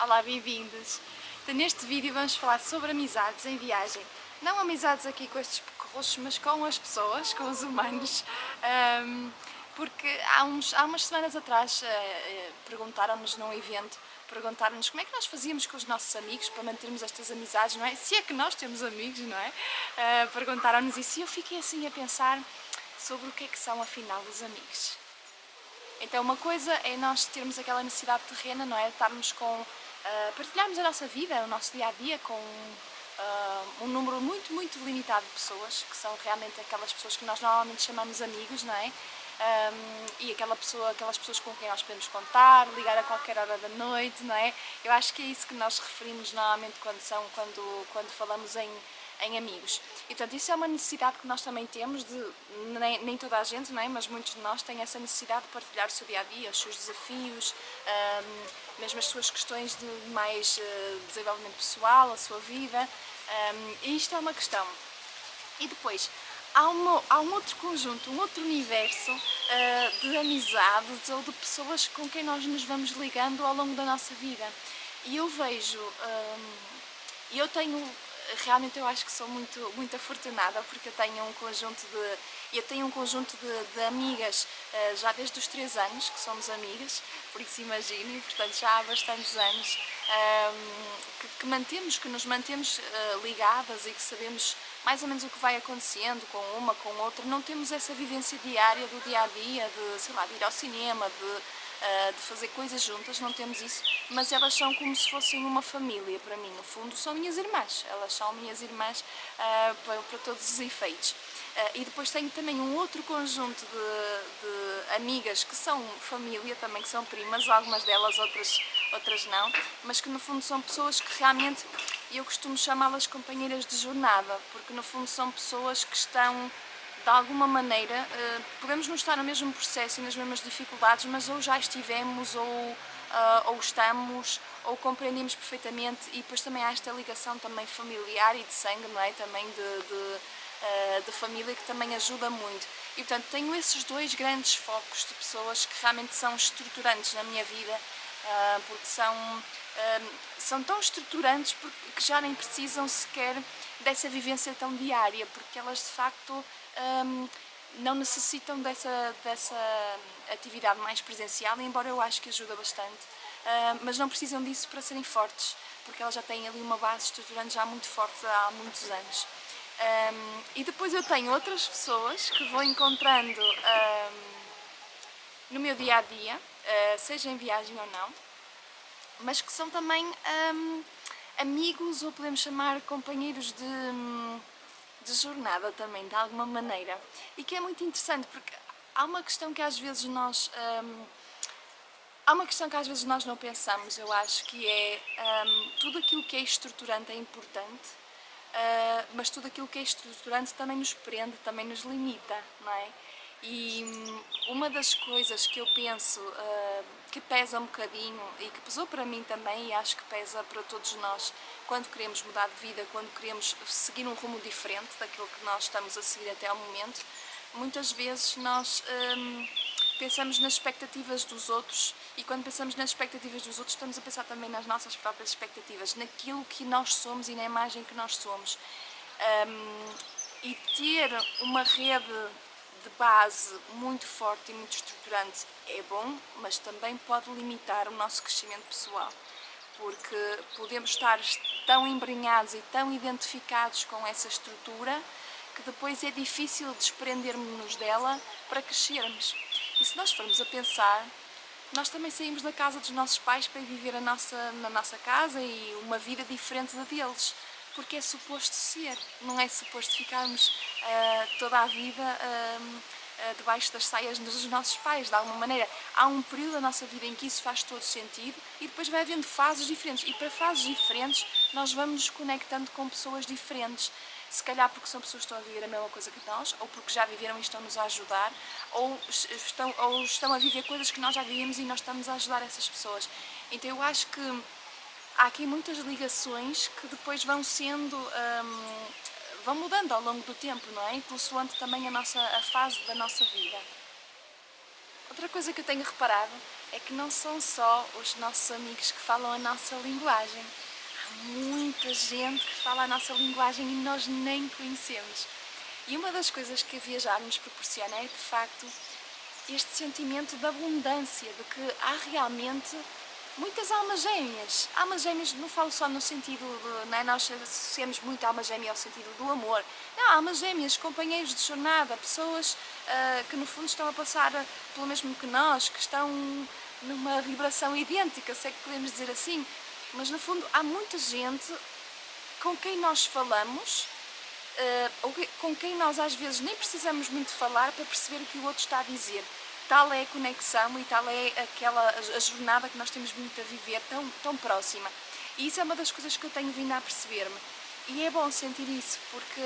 Olá, bem-vindos! Então, neste vídeo vamos falar sobre amizades em viagem. Não amizades aqui com estes percursos, mas com as pessoas, com os humanos. Porque há umas semanas atrás perguntaram-nos num evento, perguntaram-nos como é que nós fazíamos com os nossos amigos para mantermos estas amizades, não é? Se é que nós temos amigos, não é? Perguntaram-nos isso e eu fiquei assim a pensar sobre o que é que são afinal os amigos. Então uma coisa é nós termos aquela necessidade terrena, não é? Estarmos com, partilharmos a nossa vida, o nosso dia-a-dia com um número muito limitado de pessoas, que são realmente aquelas pessoas que nós normalmente chamamos amigos, não é? E aquelas pessoas com quem nós podemos contar, ligar a qualquer hora da noite, não é? Eu acho que é isso que nós referimos normalmente quando falamos em amigos. E portanto isso é uma necessidade que nós também temos, nem toda a gente, não é? Mas muitos de nós têm essa necessidade de partilhar o seu dia-a-dia, os seus desafios, mesmo as suas questões de mais desenvolvimento pessoal, a sua vida, e isto é uma questão. E depois, há um outro conjunto, um outro universo de amizades ou de pessoas com quem nós nos vamos ligando ao longo da nossa vida. E eu vejo, realmente eu acho que sou muito afortunada porque eu tenho um conjunto de amigas já desde os 3 anos, que somos amigas, por isso imaginem, portanto já há bastantes anos que nos mantemos ligadas e que sabemos mais ou menos o que vai acontecendo com uma, com outra. Não temos essa vivência diária do dia-a-dia, de, sei lá, de ir ao cinema, de fazer coisas juntas, não temos isso, mas elas são como se fossem uma família para mim, no fundo são minhas irmãs, elas são minhas irmãs para todos os efeitos. E depois tenho também um outro conjunto de amigas que são família também, que são primas, algumas delas, outras não, mas que no fundo são pessoas que realmente eu costumo chamá-las companheiras de jornada, porque no fundo são pessoas que estão de alguma maneira, podemos não estar no mesmo processo e nas mesmas dificuldades, mas ou já estivemos, ou estamos, ou compreendemos perfeitamente, e depois também há esta ligação também familiar e de sangue, não é? Também de família, que também ajuda muito. E portanto tenho esses dois grandes focos de pessoas que realmente são estruturantes na minha vida, porque são tão estruturantes que já nem precisam sequer dessa vivência tão diária, porque elas de facto não necessitam dessa atividade mais presencial, embora eu acho que ajuda bastante, mas não precisam disso para serem fortes, porque elas já têm ali uma base estruturante já muito forte há muitos anos. E depois eu tenho outras pessoas que vou encontrando no meu dia-a-dia, seja em viagem ou não, mas que são também amigos, ou podemos chamar companheiros de jornada também, de alguma maneira. E que é muito interessante, porque há uma questão que às vezes nós não pensamos, eu acho, que é tudo aquilo que é estruturante é importante, mas tudo aquilo que é estruturante também nos prende, também nos limita, não é? E uma das coisas que eu penso que pesa um bocadinho, e que pesou para mim também, e acho que pesa para todos nós, quando queremos mudar de vida, quando queremos seguir um rumo diferente daquilo que nós estamos a seguir até ao momento, muitas vezes nós pensamos nas expectativas dos outros, e quando pensamos nas expectativas dos outros estamos a pensar também nas nossas próprias expectativas, naquilo que nós somos e na imagem que nós somos. E ter uma rede de base muito forte e muito estruturante é bom, mas também pode limitar o nosso crescimento pessoal, porque podemos estar tão embrenhados e tão identificados com essa estrutura que depois é difícil desprendermos-nos dela para crescermos. E se nós formos a pensar, nós também saímos da casa dos nossos pais para ir viver na nossa casa e uma vida diferente da deles, porque é suposto ser, não é suposto ficarmos toda a vida debaixo das saias dos nossos pais, de alguma maneira. Há um período da nossa vida em que isso faz todo sentido e depois vai havendo fases diferentes, e para fases diferentes nós vamos nos conectando com pessoas diferentes, se calhar porque são pessoas que estão a viver a mesma coisa que nós, ou porque já viveram e estão-nos a ajudar, ou estão a viver coisas que nós já vivemos e nós estamos a ajudar essas pessoas. Então eu acho que há aqui muitas ligações que depois vão mudando ao longo do tempo, não é? Consoante também a fase da nossa vida. Outra coisa que eu tenho reparado é que não são só os nossos amigos que falam a nossa linguagem. Há muita gente que fala a nossa linguagem e nós nem conhecemos. E uma das coisas que a viajar nos proporciona é, de facto, este sentimento de abundância, de que há realmente muitas almas gêmeas. Almas gêmeas não falo só no sentido de, não é, nós associamos muito a alma gêmea ao sentido do amor. Não, almas gêmeas, companheiros de jornada, pessoas que no fundo estão a passar pelo mesmo que nós, que estão numa vibração idêntica, se é que podemos dizer assim. Mas no fundo há muita gente com quem nós falamos, ou com quem nós às vezes nem precisamos muito falar para perceber o que o outro está a dizer. Tal é a conexão e tal é a jornada que nós temos vindo a viver tão próxima. E isso é uma das coisas que eu tenho vindo a perceber-me. E é bom sentir isso, porque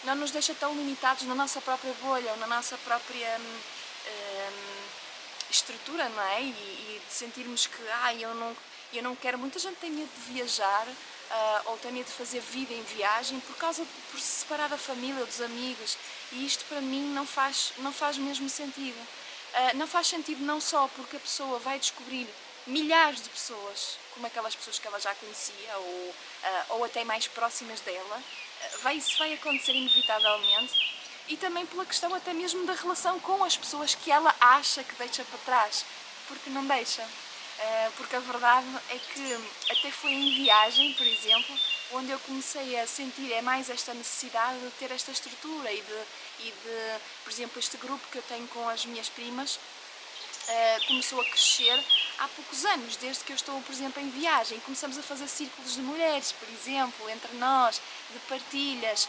não nos deixa tão limitados na nossa própria bolha ou na nossa própria estrutura, não é? E de sentirmos que eu não quero. Muita gente tem medo de viajar ou tem medo de fazer vida em viagem por se separar da família ou dos amigos, e isto para mim não faz mesmo sentido. Não faz sentido não só porque a pessoa vai descobrir milhares de pessoas, como aquelas pessoas que ela já conhecia ou até mais próximas dela, isso vai acontecer inevitavelmente, e também pela questão até mesmo da relação com as pessoas que ela acha que deixa para trás, porque não deixa. Porque a verdade é que até foi em viagem, por exemplo, onde eu comecei a sentir mais esta necessidade de ter esta estrutura e de, por exemplo, este grupo que eu tenho com as minhas primas começou a crescer há poucos anos, desde que eu estou, por exemplo, em viagem. Começamos a fazer círculos de mulheres, por exemplo, entre nós, de partilhas.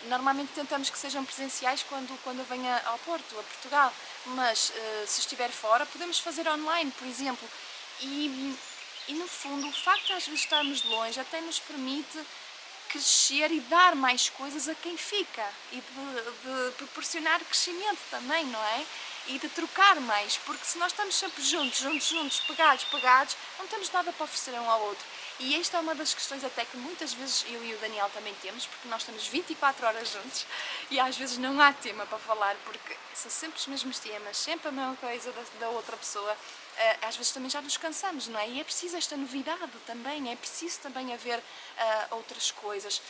Normalmente tentamos que sejam presenciais quando eu venho ao Porto, a Portugal, mas se estiver fora podemos fazer online, por exemplo. E no fundo, o facto de às vezes estarmos longe até nos permite crescer e dar mais coisas a quem fica, e de proporcionar crescimento também, não é? E de trocar mais, porque se nós estamos sempre juntos, pegados, não temos nada para oferecer um ao outro. E esta é uma das questões até que muitas vezes eu e o Daniel também temos, porque nós estamos 24 horas juntos e às vezes não há tema para falar, porque são sempre os mesmos temas, sempre a mesma coisa da outra pessoa. Às vezes também já nos cansamos, não é? E é preciso esta novidade também, é preciso também haver outras coisas.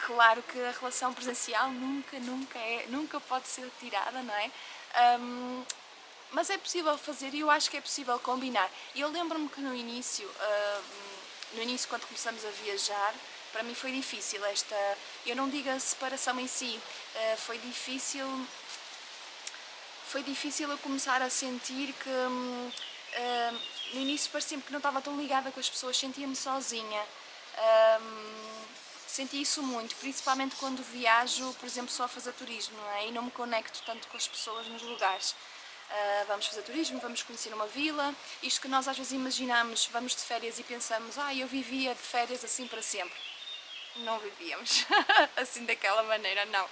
Claro que a relação presencial nunca pode ser tirada, não é? Mas é possível fazer, e eu acho que é possível combinar. E eu lembro-me que no início, quando começamos a viajar, para mim foi difícil eu não digo a separação em si, foi difícil eu começar a sentir que no início parecia-me que não estava tão ligada com as pessoas, sentia-me sozinha. Senti isso muito, principalmente quando viajo, por exemplo, só a fazer turismo, não é? E não me conecto tanto com as pessoas nos lugares. Vamos fazer turismo, vamos conhecer uma vila, isto que nós às vezes imaginamos, vamos de férias e pensamos, eu vivia de férias assim para sempre. Não vivíamos assim daquela maneira, não.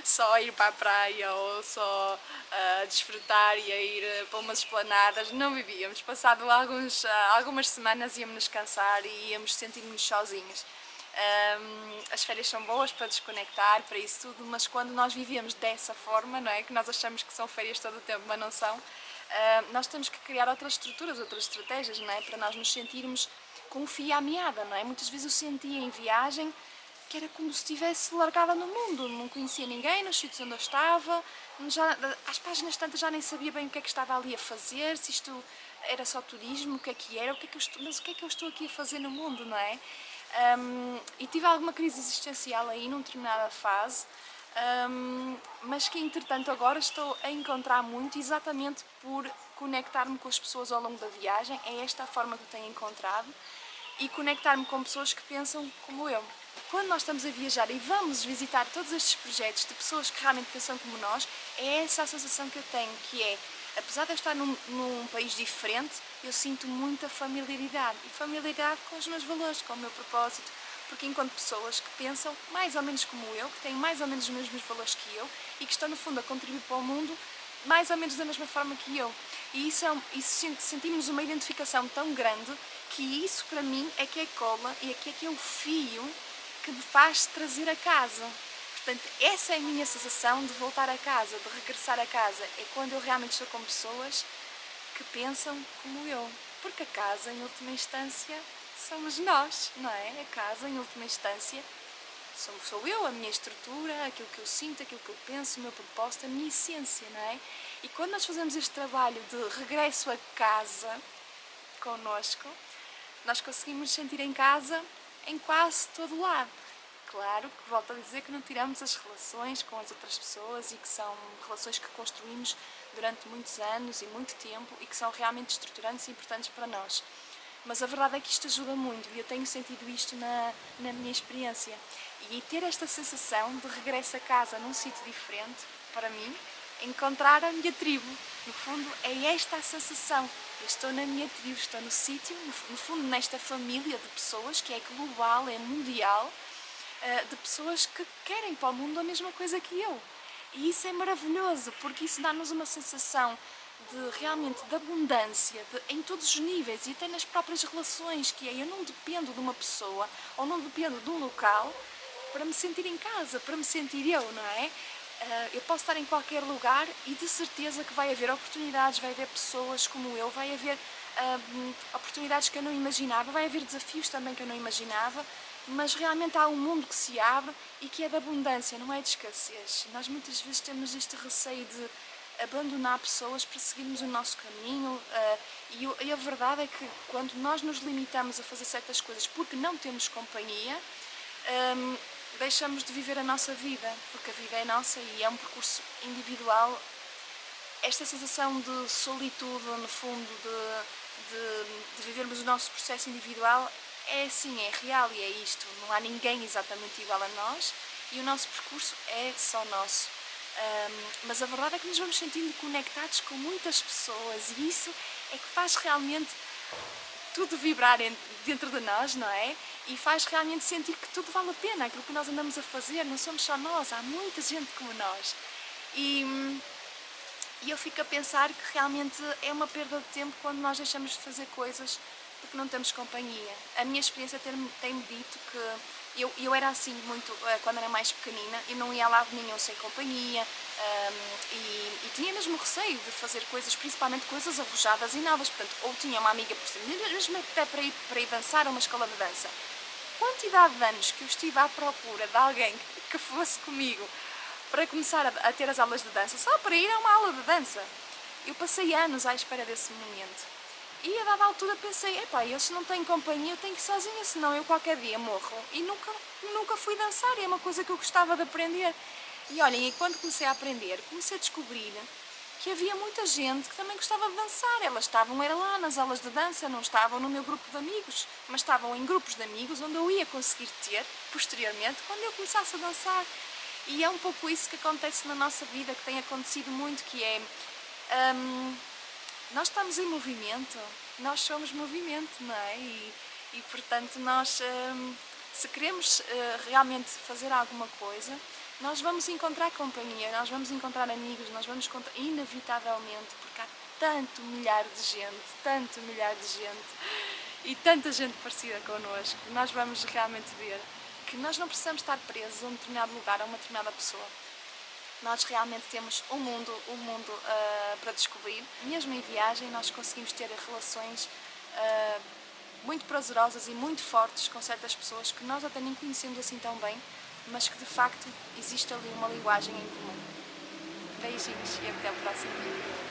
Só ir para a praia ou só desfrutar e a ir para umas esplanadas, não vivíamos. Passado algumas semanas íamos-nos cansar e íamos sentir-nos sozinhos. As férias são boas para desconectar, para isso tudo, mas quando nós vivemos dessa forma, não é? Que nós achamos que são férias todo o tempo, mas não são, nós temos que criar outras estruturas, outras estratégias, não é? Para nós nos sentirmos com o fio à meada, não é? Muitas vezes eu sentia em viagem que era como se estivesse largada no mundo, não conhecia ninguém nos sítios onde eu estava, às páginas tantas já nem sabia bem o que é que estava ali a fazer, se isto era só turismo, o que é que era, mas o que é que eu estou aqui a fazer no mundo, não é? E tive alguma crise existencial aí numa determinada fase, mas que entretanto agora estou a encontrar muito, exatamente por conectar-me com as pessoas ao longo da viagem. É esta a forma que eu tenho encontrado, e conectar-me com pessoas que pensam como eu. Quando nós estamos a viajar e vamos visitar todos estes projetos de pessoas que realmente pensam como nós, é essa a sensação que eu tenho, que é, apesar de eu estar num país diferente, eu sinto muita familiaridade, e familiaridade com os meus valores, com o meu propósito, porque encontro pessoas que pensam mais ou menos como eu, que têm mais ou menos os mesmos valores que eu, e que estão no fundo a contribuir para o mundo mais ou menos da mesma forma que eu. E sentimos uma identificação tão grande, que isso para mim é que é cola, e é que é o fio que me faz trazer a casa. Portanto, essa é a minha sensação de voltar a casa, de regressar a casa. É quando eu realmente estou com pessoas que pensam como eu. Porque a casa, em última instância, somos nós, não é? A casa, em última instância, sou eu, a minha estrutura, aquilo que eu sinto, aquilo que eu penso, o meu propósito, a minha essência, não é? E quando nós fazemos este trabalho de regresso a casa, connosco, nós conseguimos sentir em casa em quase todo o lado. Claro que volto a dizer que não tiramos as relações com as outras pessoas e que são relações que construímos durante muitos anos e muito tempo e que são realmente estruturantes e importantes para nós. Mas a verdade é que isto ajuda muito e eu tenho sentido isto na minha experiência. E ter esta sensação de regresso a casa num sítio diferente, para mim, encontrar a minha tribo. No fundo, é esta a sensação. Eu estou na minha tribo, estou no sítio, no fundo, nesta família de pessoas que é global, é mundial, de pessoas que querem para o mundo a mesma coisa que eu. E isso é maravilhoso, porque isso dá-nos uma sensação de realmente de abundância em todos os níveis e até nas próprias relações, que é eu não dependo de uma pessoa ou não dependo de um local para me sentir em casa, para me sentir eu, não é? Eu posso estar em qualquer lugar e de certeza que vai haver oportunidades, vai haver pessoas como eu, vai haver oportunidades que eu não imaginava, vai haver desafios também que eu não imaginava, mas realmente há um mundo que se abre e que é de abundância, não é de escassez. Nós muitas vezes temos este receio de abandonar pessoas para seguirmos o nosso caminho e a verdade é que quando nós nos limitamos a fazer certas coisas porque não temos companhia, deixamos de viver a nossa vida, porque a vida é nossa e é um percurso individual. Esta sensação de solitude, no fundo, de vivermos o nosso processo individual, é assim, é real e é isto. Não há ninguém exatamente igual a nós e o nosso percurso é só nosso. Mas a verdade é que nos vamos sentindo conectados com muitas pessoas e isso é que faz realmente tudo vibrar dentro de nós, não é? E faz realmente sentir que tudo vale a pena, aquilo que nós andamos a fazer, não somos só nós, há muita gente como nós. E eu fico a pensar que realmente é uma perda de tempo quando nós deixamos de fazer coisas porque não temos companhia. A minha experiência tem-me dito que eu era assim muito, quando era mais pequenina, eu não ia a lado nenhum sem companhia e tinha mesmo receio de fazer coisas, principalmente coisas arrojadas e novas, portanto, ou tinha uma amiga, mesmo até para ir dançar a uma escola de dança. Quantidade de anos que eu estive à procura de alguém que fosse comigo para começar a ter as aulas de dança, só para ir a uma aula de dança. Eu passei anos à espera desse momento. E a dada altura pensei, epá, eu se não tenho companhia eu tenho que ir sozinha, senão eu qualquer dia morro. E nunca fui dançar, e é uma coisa que eu gostava de aprender. E olhem, e quando comecei a aprender, comecei a descobrir que havia muita gente que também gostava de dançar. Elas era lá nas aulas de dança, não estavam no meu grupo de amigos, mas estavam em grupos de amigos onde eu ia conseguir ter, posteriormente, quando eu começasse a dançar. E é um pouco isso que acontece na nossa vida, que tem acontecido muito, que é... nós estamos em movimento, nós somos movimento, não é? E portanto, nós, se queremos realmente fazer alguma coisa, nós vamos encontrar companhia, nós vamos encontrar amigos, nós vamos encontrar, inevitavelmente, porque há tanto milhar de gente e tanta gente parecida connosco, nós vamos realmente ver que nós não precisamos estar presos a um determinado lugar, a uma determinada pessoa. Nós realmente temos um mundo para descobrir. Mesmo em viagem nós conseguimos ter relações muito prazerosas e muito fortes com certas pessoas que nós até nem conhecemos assim tão bem, mas que de facto existe ali uma linguagem em comum. Beijinhos e até o próximo vídeo.